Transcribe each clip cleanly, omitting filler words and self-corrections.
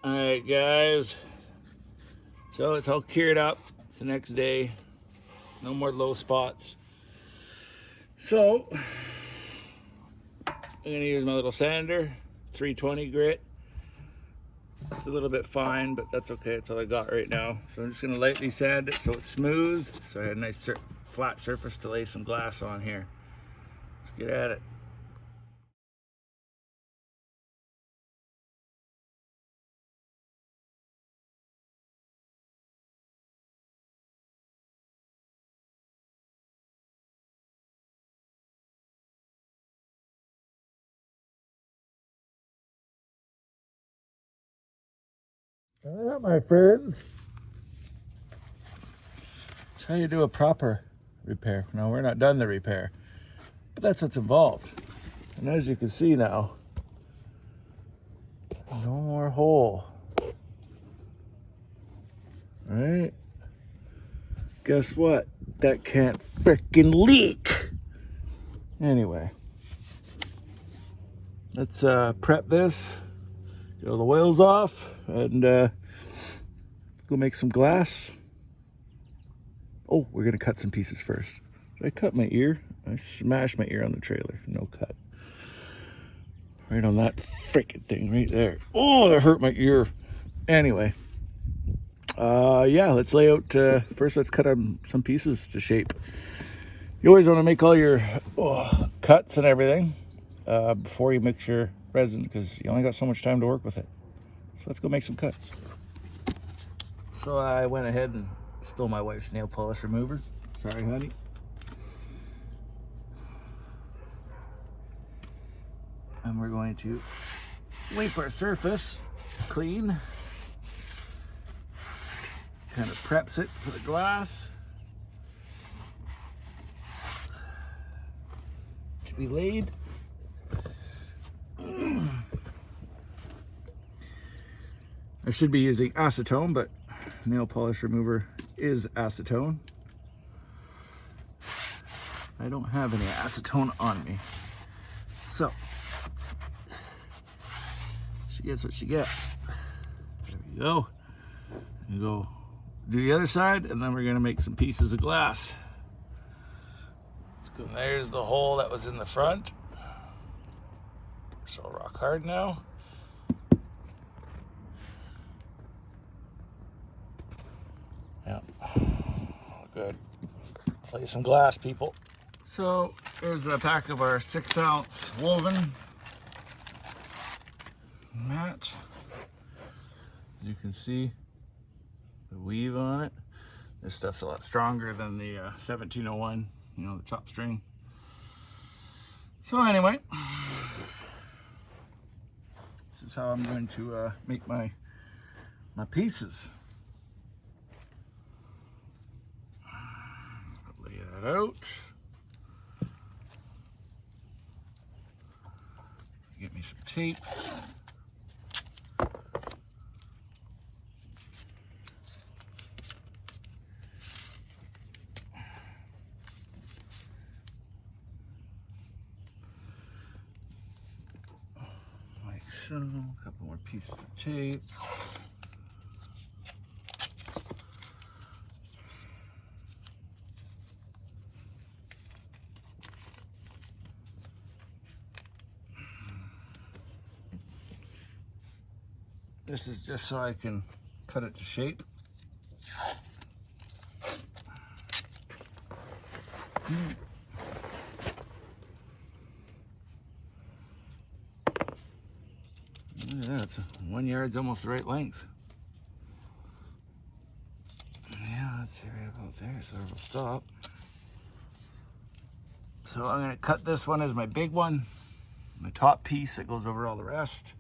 Alright guys, so it's all cured up. It's the next day, no more low spots. So I'm gonna use my little sander, 320 grit. It's a little bit fine, but that's okay, it's all I got right now. So I'm just gonna lightly sand it so it's smooth, so I have a nice flat surface to lay some glass on here. Let's get at it. My friends, that's how you do a proper repair. No, we're not done the repair, but that's what's involved. And as you can see now, no more hole. Right? Guess what? That can't frickin' leak. Anyway, let's prep this, get all the oils off, and go make some glass. Oh, we're gonna cut some pieces first. Did I cut my ear? I smashed my ear on the trailer. No cut. Right on that frickin' thing right there. Oh, that hurt my ear. Anyway, yeah, let's lay out, first let's cut some pieces to shape. You always want to make all your cuts and everything before you mix your resin, because you only got so much time to work with it. So let's go make some cuts. So I went ahead and stole my wife's nail polish remover. Sorry, honey. And we're going to wipe our surface clean. Kind of preps it for the glass to be laid. I should be using acetone, but nail polish remover is acetone. I don't have any acetone on me, so she gets what she gets. There we go. You go do the other side, and then we're gonna make some pieces of glass. Let's go. There's the hole that was in the front. So rock hard now. Yeah, good. Let's lay some glass, people. So there's a pack of our 6-ounce woven mat. You can see the weave on it. This stuff's a lot stronger than the 1701, you know, the chop string. So anyway, this is how I'm going to make my pieces. Lay that out. Get me some tape. Like so, a couple more pieces of tape. This is just so I can cut it to shape. Look at that, it's 1 yard's almost the right length. Yeah, let's see right about there, so it'll stop. So I'm gonna cut this one as my big one, my top piece that goes over all the rest.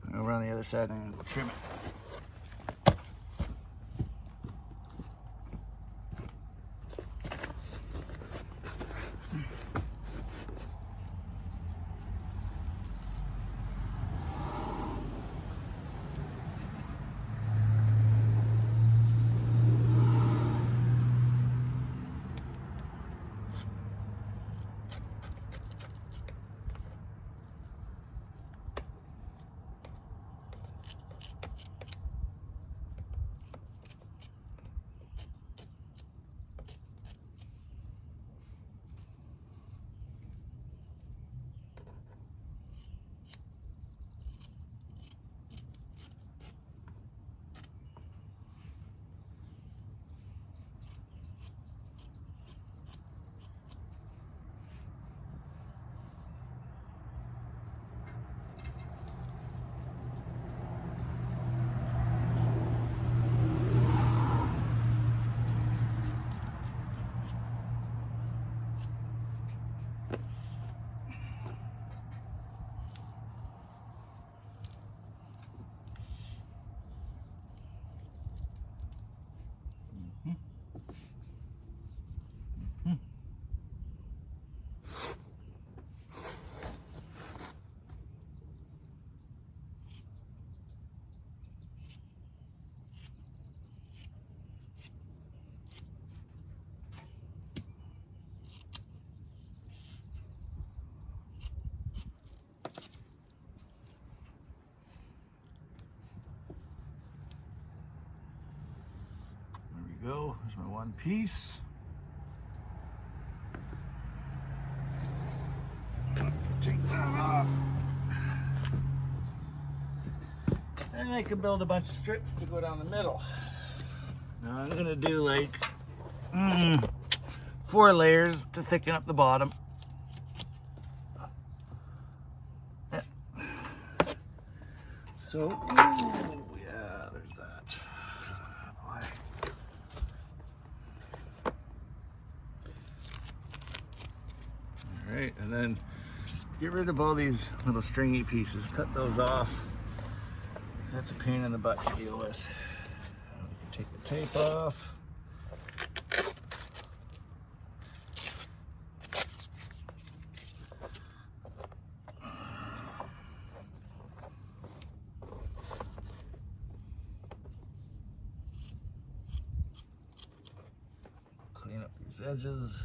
I'm gonna go around the other side and I'm gonna go trim it. one piece. Take that off. And I can build a bunch of strips to go down the middle. Now I'm gonna do like 4 layers to thicken up the bottom. Yeah. So, ooh, yeah, there's that. Boy. All right, and then get rid of all these little stringy pieces. Cut those off. That's a pain in the butt to deal with. Take the tape off. Clean up these edges.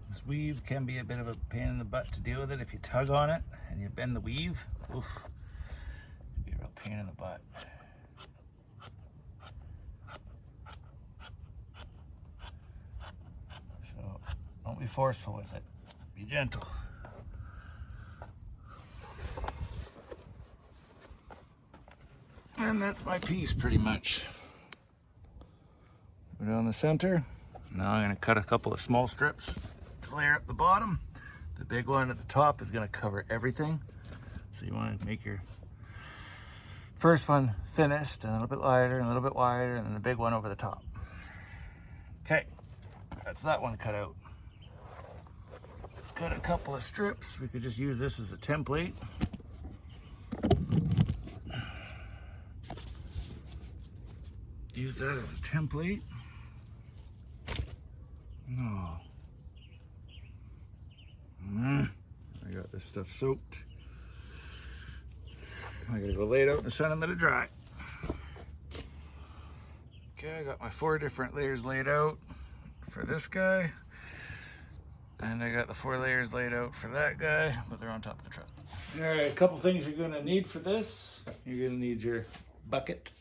This weave can be a bit of a pain in the butt to deal with it if you tug on it and you bend the weave. Oof, it can be a real pain in the butt. So don't be forceful with it. Be gentle. And that's my piece pretty much. Go down the center. Now I'm going to cut a couple of small strips to layer up the bottom. The big one at the top is going to cover everything. So you want to make your first one thinnest, and a little bit lighter, and a little bit wider, and then the big one over the top. Okay, that's that one cut out. Let's cut a couple of strips. We could just use this as a template. Use that as a template. No. I got this stuff soaked. I gotta go lay it out in the sun and let it dry. Okay, I got my 4 different layers laid out for this guy. And I got the 4 layers laid out for that guy, but they're on top of the truck. All right, a couple things you're gonna need for this. You're gonna need your bucket.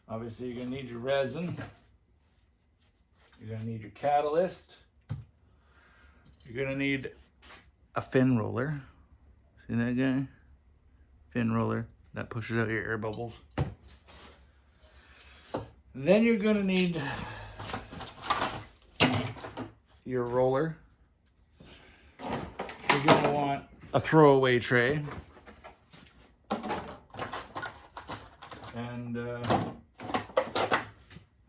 Obviously, you're gonna need your resin. You're gonna need your catalyst. You're gonna need a fin roller. See that guy? Fin roller. That pushes out your air bubbles. Then you're gonna need your roller. You're gonna want a throwaway tray. And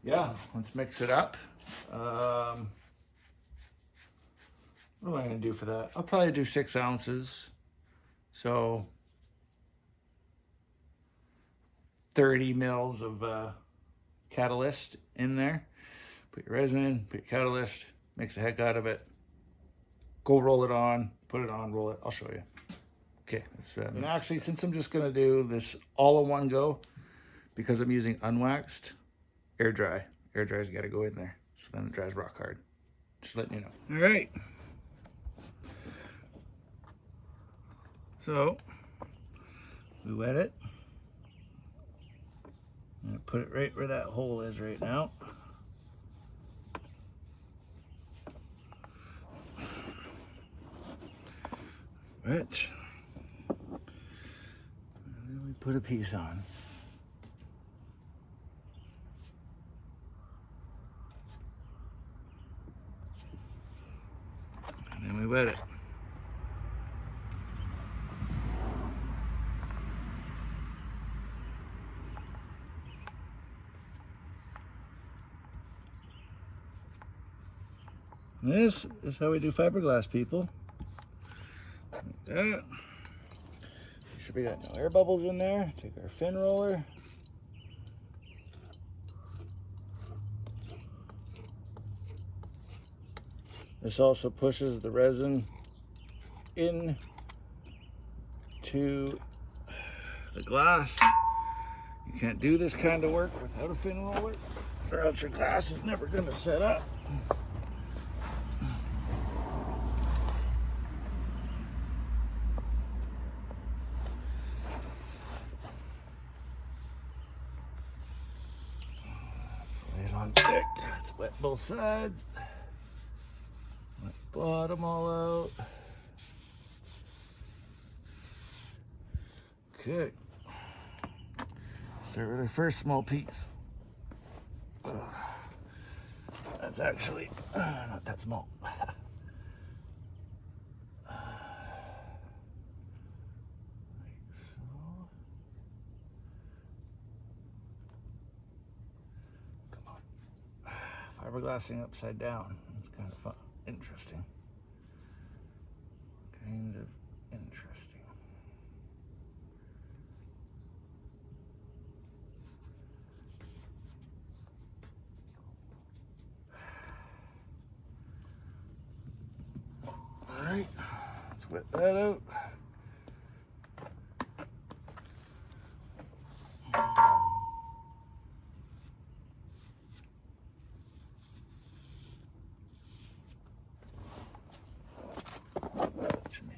yeah, let's mix it up. What am I gonna do for that? I'll probably do 6 ounces. So 30 mils of catalyst in there. Put your resin in, put your catalyst, mix the heck out of it. Go roll it on, put it on, roll it. I'll show you. Okay, that's fair. And actually, since I'm just gonna do this all in one go, because I'm using unwaxed, air dry. Air dry's gotta go in there. So then it dries rock hard. Just letting you know. All right. So, we wet it. I'm gonna put it right where that hole is right now. Wet. And then we put a piece on. And then we wet it. And this is how we do fiberglass, people. Like that. Make sure we got no air bubbles in there. Take our fin roller. This also pushes the resin in to the glass. You can't do this kind of work without a fin roller, or else your glass is never going to set up. Let's lay it on thick. It's wet both sides. Wet bottom all out. Okay. Start with our first small piece. That's actually not that small. Like so. Come on. Fiberglassing upside down. It's kind of fun. Interesting. Kind of interesting. Alright, let's wet that out. Touch me.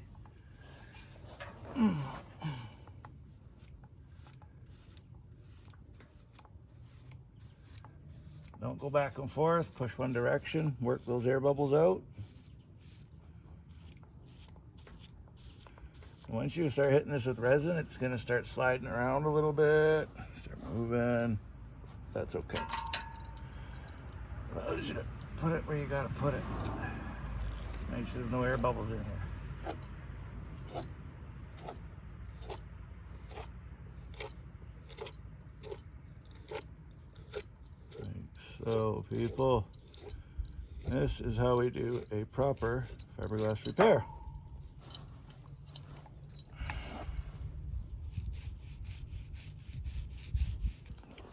Don't go back and forth, push one direction, work those air bubbles out. Once you start hitting this with resin, it's going to start sliding around a little bit, start moving. That's okay. Allows you to put it where you got to put it. Just make sure there's no air bubbles in here. Like so, people, this is how we do a proper fiberglass repair.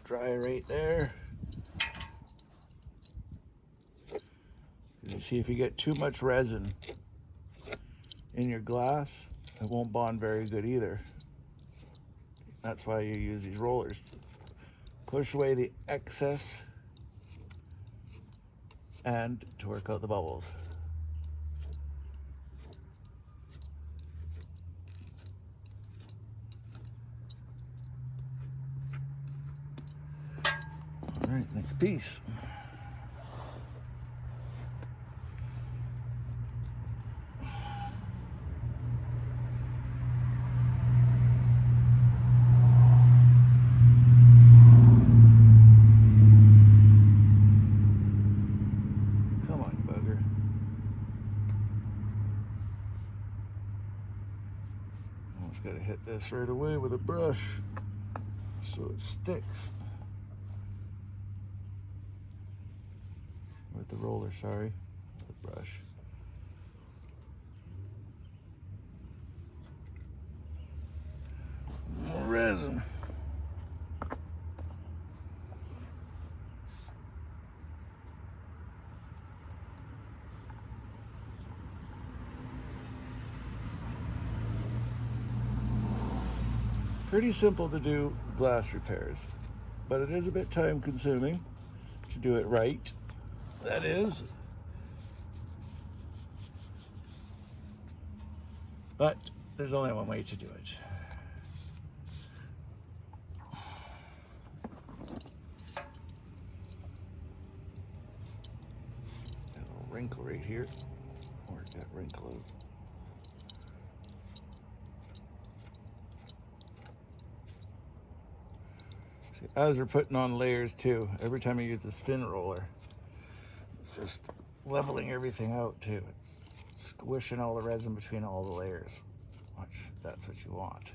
Dry right there. You see, if you get too much resin in your glass, it won't bond very good either. That's why you use these rollers. Push away the excess and to work out the bubbles. All right, next piece. Come on, you bugger. Almost got to hit this right away with a brush so it sticks. With the roller, sorry, with the brush. More resin. Pretty simple to do glass repairs, but it is a bit time consuming to do it right. That is. But there's only one way to do it. A little wrinkle right here. Work that wrinkle out. See, as we're putting on layers too, every time I use this fin roller, it's just leveling everything out too. It's squishing all the resin between all the layers, which that's what you want.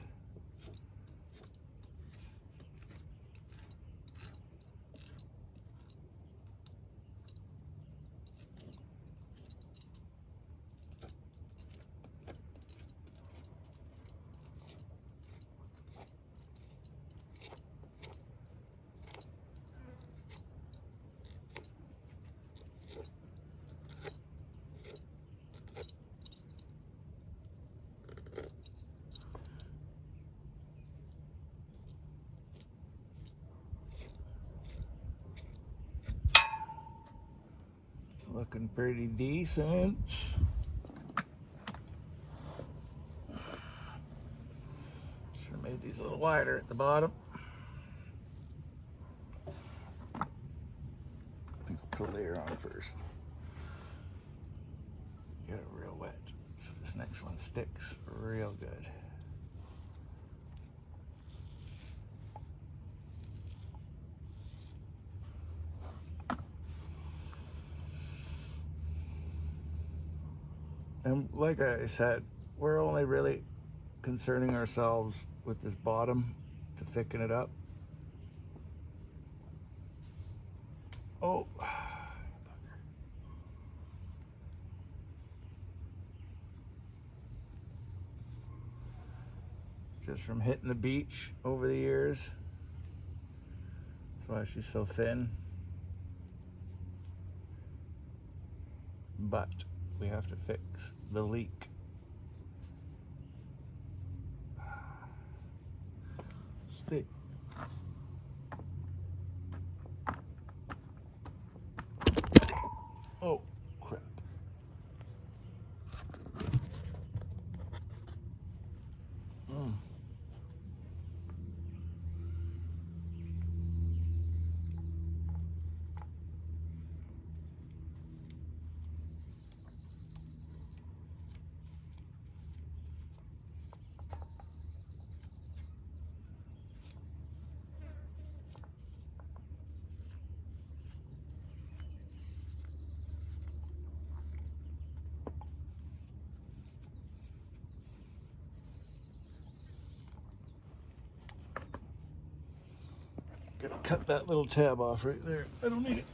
Looking pretty decent. Should have made these a little wider at the bottom. I think I'll put a layer on first. Get it real wet so this next one sticks real good. And like I said, we're only really concerning ourselves with this bottom to thicken it up. Oh, just from hitting the beach over the years. That's why she's so thin. But we have to fix the leak. Stick. Oh, crap. Gotta cut that little tab off right there. I don't need it.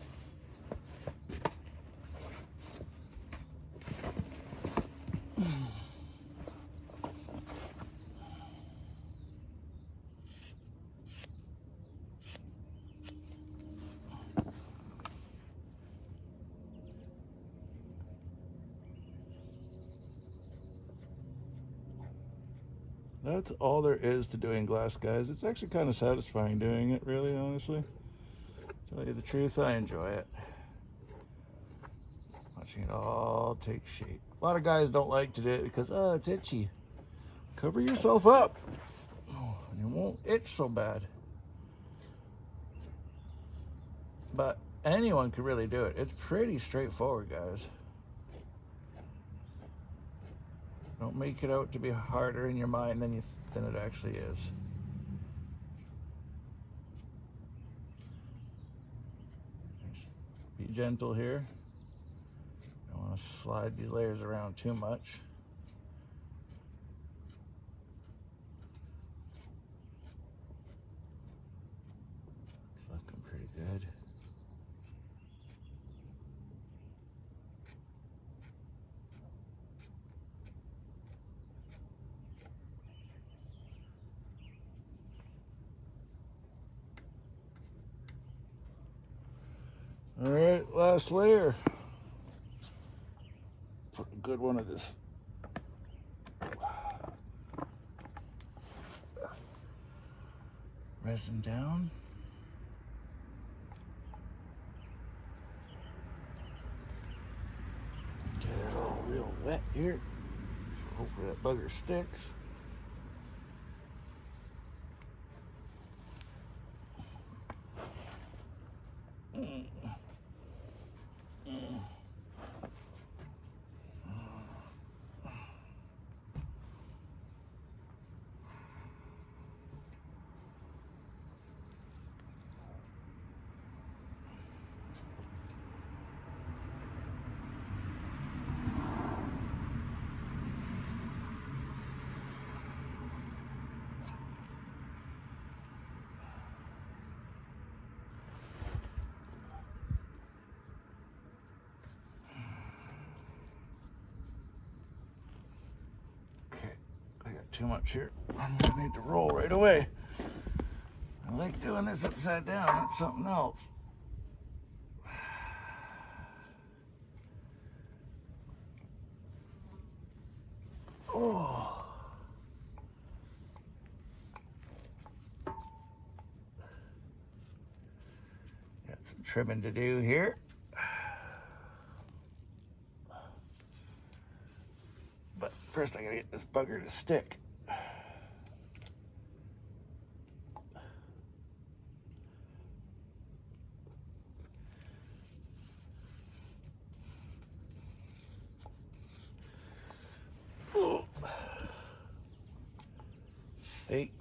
That's all there is to doing glass, guys. It's actually kind of satisfying doing it, really, honestly. To tell you the truth, I enjoy it. Watching it all take shape. A lot of guys don't like to do it because, oh, it's itchy. Cover yourself up. Oh, and it won't itch so bad. But anyone could really do it. It's pretty straightforward, guys. Don't make it out to be harder in your mind than it actually is. Just be gentle here. Don't want to slide these layers around too much. It's looking pretty good. All right, last layer. Put a good one of this. Resin down. Get it all real wet here. So hopefully that bugger sticks. Too much here. I'm gonna need to roll right away. I like doing this upside down. That's something else. Oh. Got some trimming to do here. first I gotta get this bugger to stick. Oh. Hey.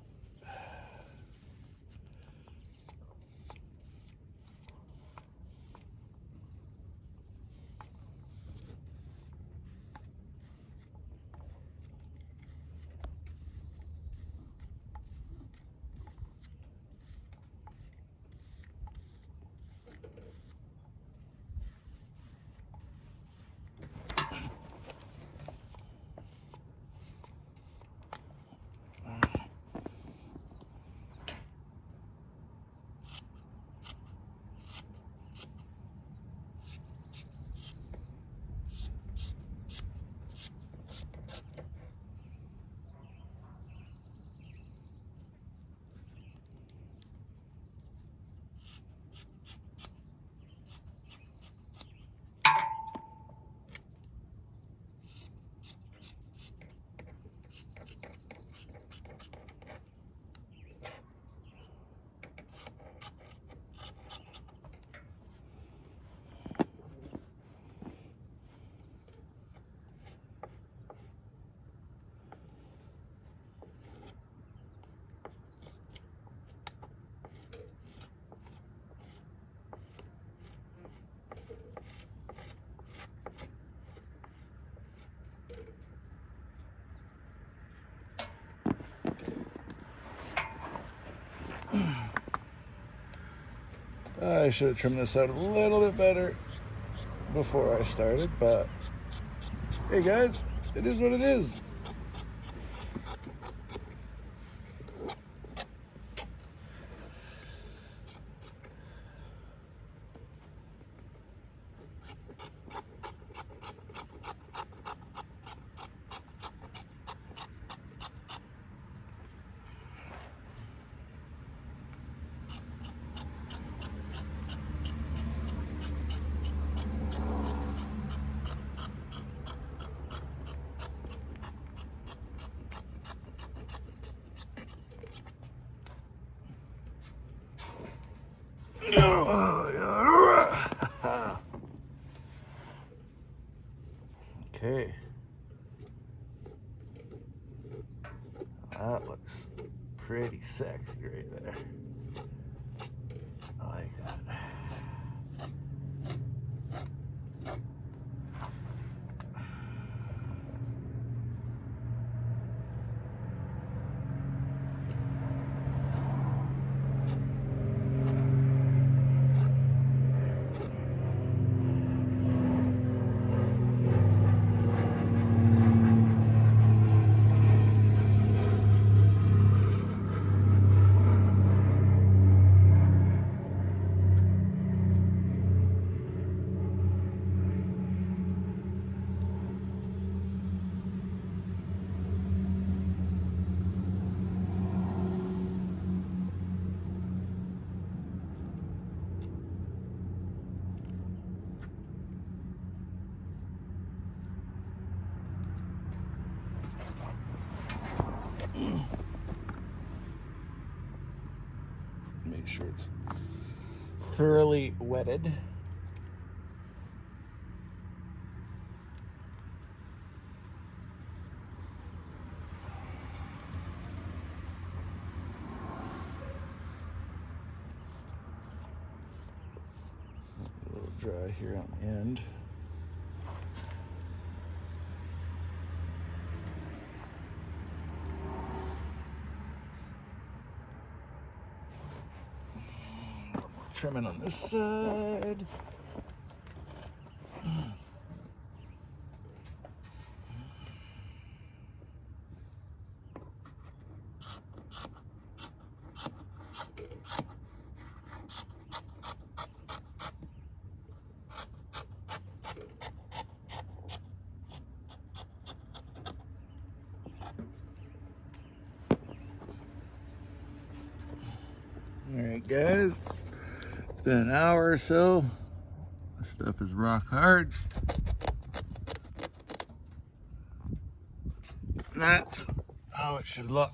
I should have trimmed this out a little bit better before I started, but hey guys, it is what it is. Okay. That looks pretty sexy right there. I like that. Make sure it's thoroughly wetted. A little dry here on the end. Trimming on this side. All right, guys. It's been an hour or so. This stuff is rock hard. that's how it should look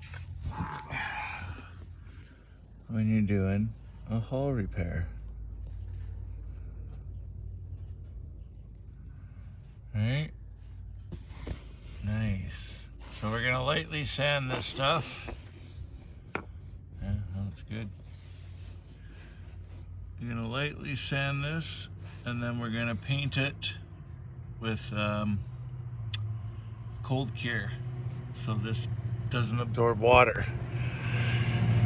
when you're doing a hull repair. Right? Nice. So we're gonna lightly sand this stuff. Yeah, that's good. We're gonna lightly sand this, and then we're gonna paint it with cold cure, so this doesn't absorb water.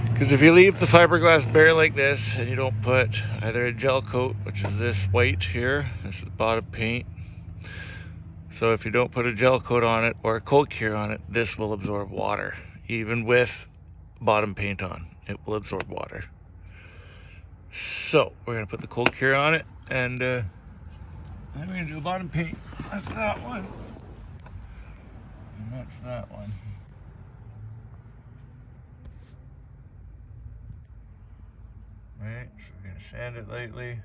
Because if you leave the fiberglass bare like this and you don't put either a gel coat, which is this white here, this is bottom paint. So if you don't put a gel coat on it or a cold cure on it, this will absorb water. Even with bottom paint on, it will absorb water. So we're gonna put the cold cure on it, and then we're gonna do a bottom paint. That's that one. And that's that one. Right, so we're gonna sand it lightly.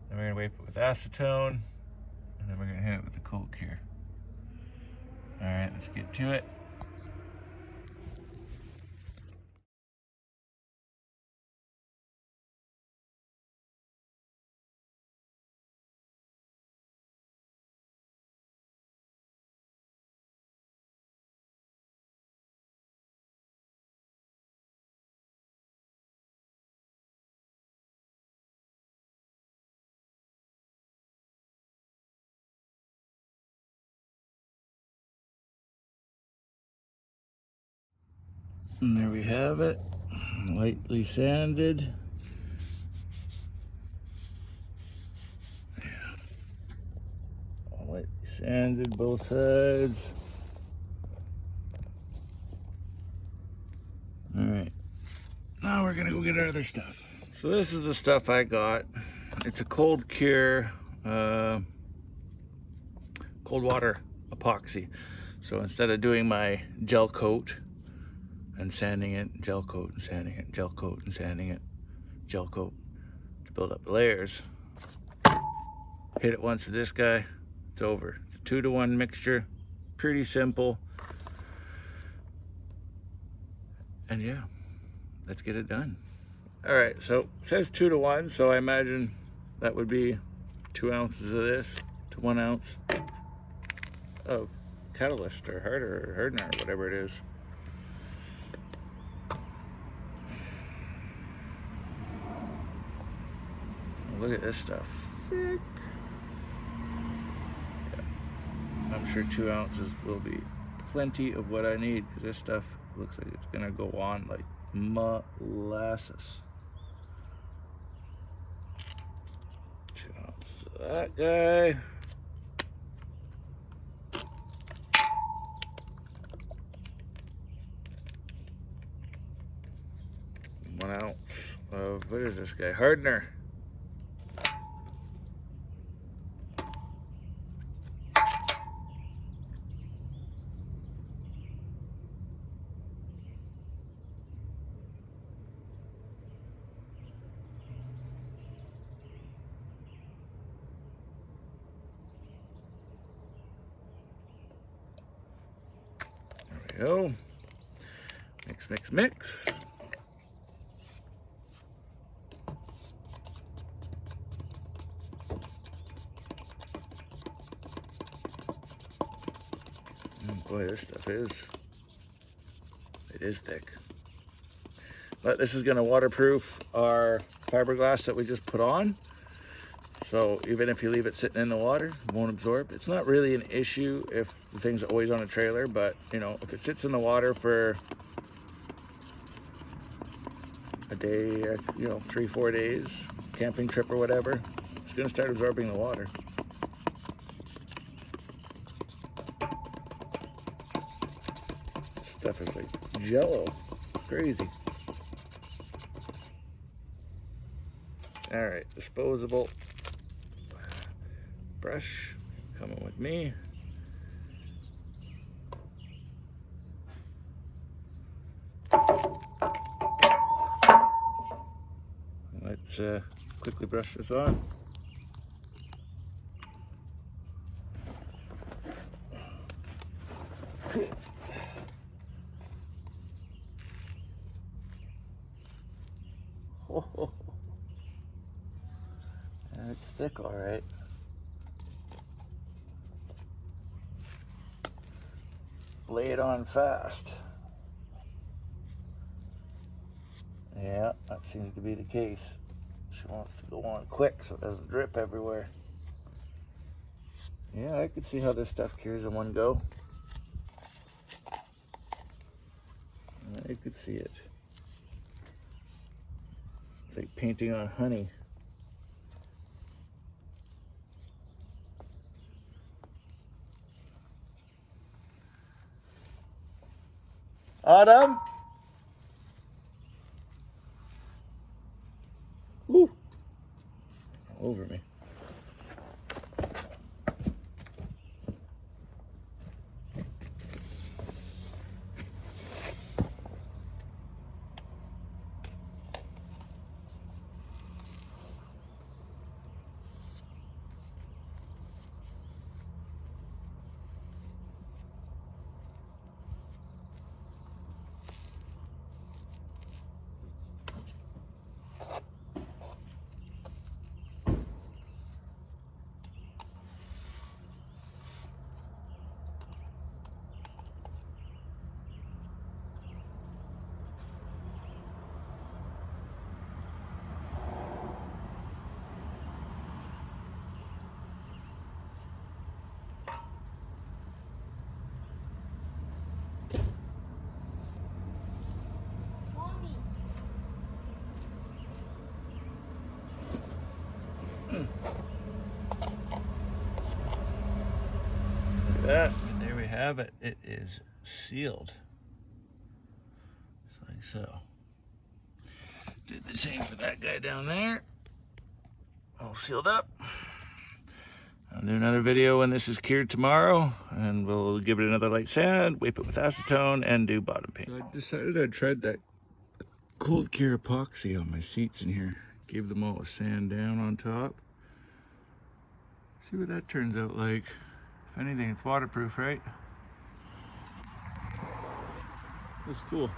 Then we're gonna wipe it with acetone. And then we're gonna hit it with the cold cure. All right, let's get to it. And there we have it, lightly sanded. Lightly sanded both sides. All right, now we're gonna go get our other stuff. So this is the stuff I got. It's a cold cure, cold water epoxy. So instead of doing my gel coat and sanding it, gel coat and sanding it, gel coat and sanding it, gel coat to build up the layers, hit it once with this guy, it's over. It's a 2-to-1 mixture, pretty simple. And yeah, let's get it done. All right, so it says 2-to-1, so I imagine that would be 2 ounces of this to 1 ounce of catalyst or hardener or whatever it is. Look at this stuff, thick. Yeah. I'm sure 2 ounces will be plenty of what I need, because this stuff looks like it's gonna go on like molasses. 2 ounces of that guy. One ounce of, what is this guy? Hardener. There we go. Mix, mix, mix. Boy, this stuff is thick. But this is gonna waterproof our fiberglass that we just put on. So even if you leave it sitting in the water, it won't absorb. It's not really an issue if the thing's always on a trailer, but you know, if it sits in the water for a day, you know, 3-4 days, camping trip or whatever, it's gonna start absorbing the water. Stuff is like jello, crazy. All right, disposable brush coming with me. Let's quickly brush this on. And it's thick, all right. Lay it on fast. Yeah, that seems to be the case. She wants to go on quick so it doesn't drip everywhere. Yeah, I could see how this stuff cures in one go. I could see it. It's like painting on honey. Autumn? Woo! Over me. That, there we have it. It is sealed. Just like so. Did the same for that guy down there. All sealed up. I'll do another video when this is cured tomorrow, and we'll give it another light sand, wipe it with acetone, and do bottom paint. So I decided I'd try that cold cure epoxy on my seats in here. Gave them all a sand down on top. See what that turns out like. If anything, it's waterproof, right? Looks cool.